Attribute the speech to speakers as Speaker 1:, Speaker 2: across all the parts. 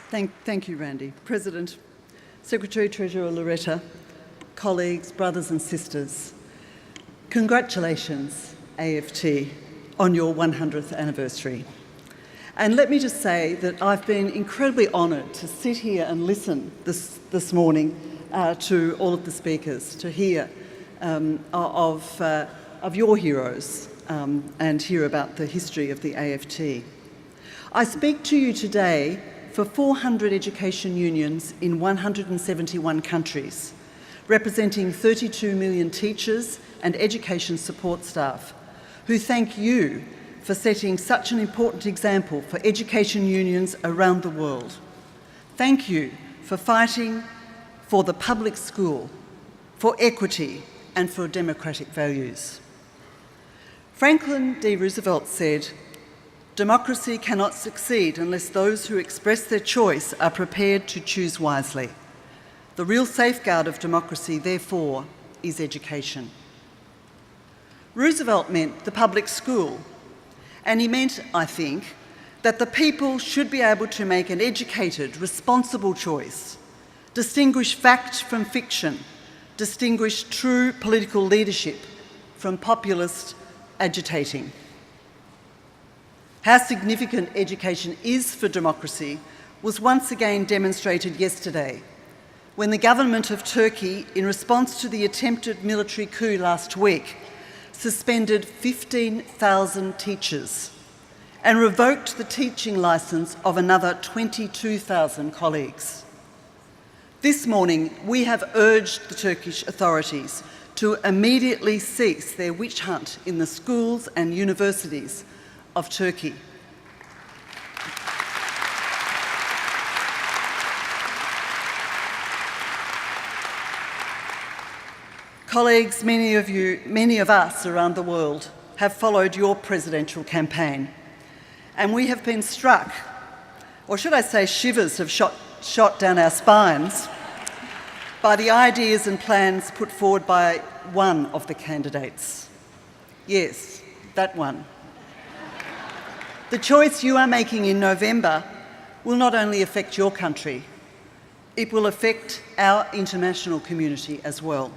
Speaker 1: Thank you, Randy. President, Secretary-Treasurer Loretta, colleagues, brothers and sisters, congratulations, AFT, on your 100th anniversary. And let me just say that I've been incredibly honoured to sit here and listen this morning to all of the speakers, to hear of your heroes and hear about the history of the AFT. I speak to you today for 400 education unions in 171 countries, representing 32 million teachers and education support staff, who thank you for setting such an important example for education unions around the world. Thank you for fighting for the public school, for equity, and for democratic values. Franklin D. Roosevelt said, "Democracy cannot succeed unless those who express their choice are prepared to choose wisely. The real safeguard of democracy, therefore, is education." Roosevelt meant the public school, and he meant, I think, that the people should be able to make an educated, responsible choice, distinguish fact from fiction, distinguish true political leadership from populist agitating. How significant education is for democracy was once again demonstrated yesterday when the government of Turkey, in response to the attempted military coup last week, suspended 15,000 teachers and revoked the teaching licence of another 22,000 colleagues. This morning, we have urged the Turkish authorities to immediately cease their witch hunt in the schools and universities of Turkey. Colleagues, many of us around the world have followed your presidential campaign, and we have been struck, or should I say shivers have shot down our spines, by the ideas and plans put forward by one of the candidates. Yes, that one. The choice you are making in November will not only affect your country, it will affect our international community as well.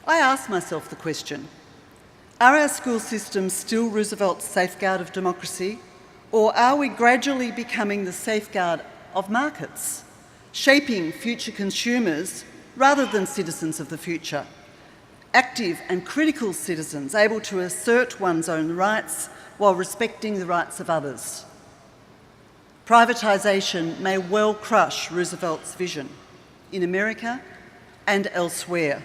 Speaker 1: I ask myself the question, are our school systems still Roosevelt's safeguard of democracy, or are we gradually becoming the safeguard of markets, shaping future consumers rather than citizens of the future? Active and critical citizens able to assert one's own rights while respecting the rights of others. Privatisation may well crush Roosevelt's vision in America and elsewhere.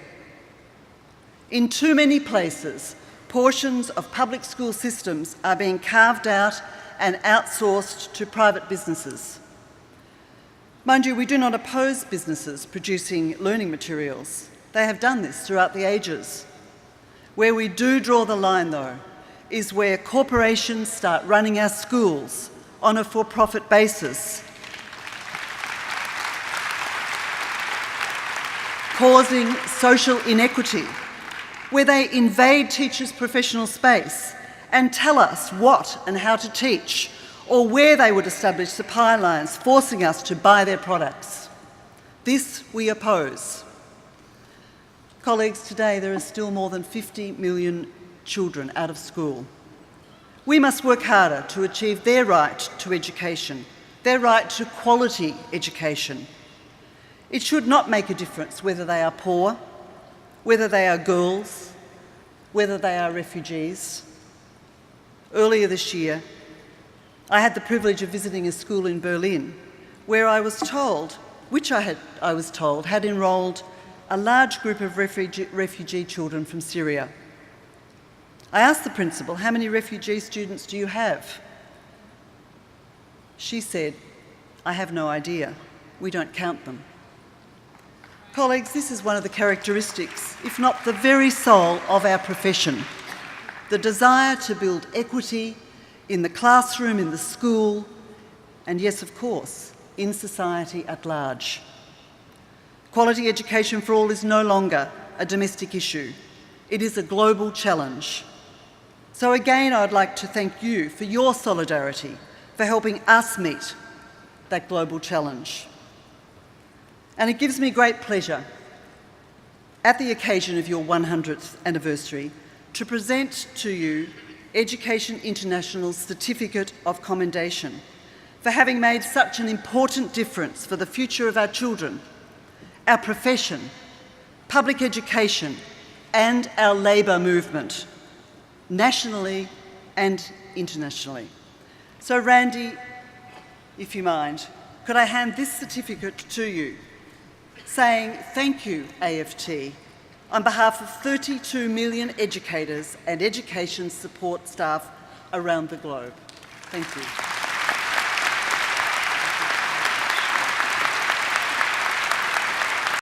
Speaker 1: In too many places, portions of public school systems are being carved out and outsourced to private businesses. Mind you, we do not oppose businesses producing learning materials. They have done this throughout the ages. Where we do draw the line, though, is where corporations start running our schools on a for-profit basis, causing social inequity, where they invade teachers' professional space and tell us what and how to teach, or where they would establish supply lines, forcing us to buy their products. This we oppose. Colleagues, today there are still more than 50 million children out of school. We must work harder to achieve their right to education, their right to quality education. It should not make a difference whether they are poor, whether they are girls, whether they are refugees. Earlier this year, I had the privilege of visiting a school in Berlin where I was told had enrolled a large group of refugee children from Syria. I asked the principal, "How many refugee students do you have?" She said, "I have no idea. We don't count them." Colleagues, this is one of the characteristics, if not the very soul of our profession, the desire to build equity in the classroom, in the school, and yes, of course, in society at large. Quality education for all is no longer a domestic issue. It is a global challenge. So again, I'd like to thank you for your solidarity, for helping us meet that global challenge. And it gives me great pleasure, at the occasion of your 100th anniversary, to present to you Education International's Certificate of Commendation for having made such an important difference for the future of our children, our profession, public education, and our labour movement, nationally and internationally. So Randy, if you mind, could I hand this certificate to you, saying thank you, AFT, on behalf of 32 million educators and education support staff around the globe. Thank you.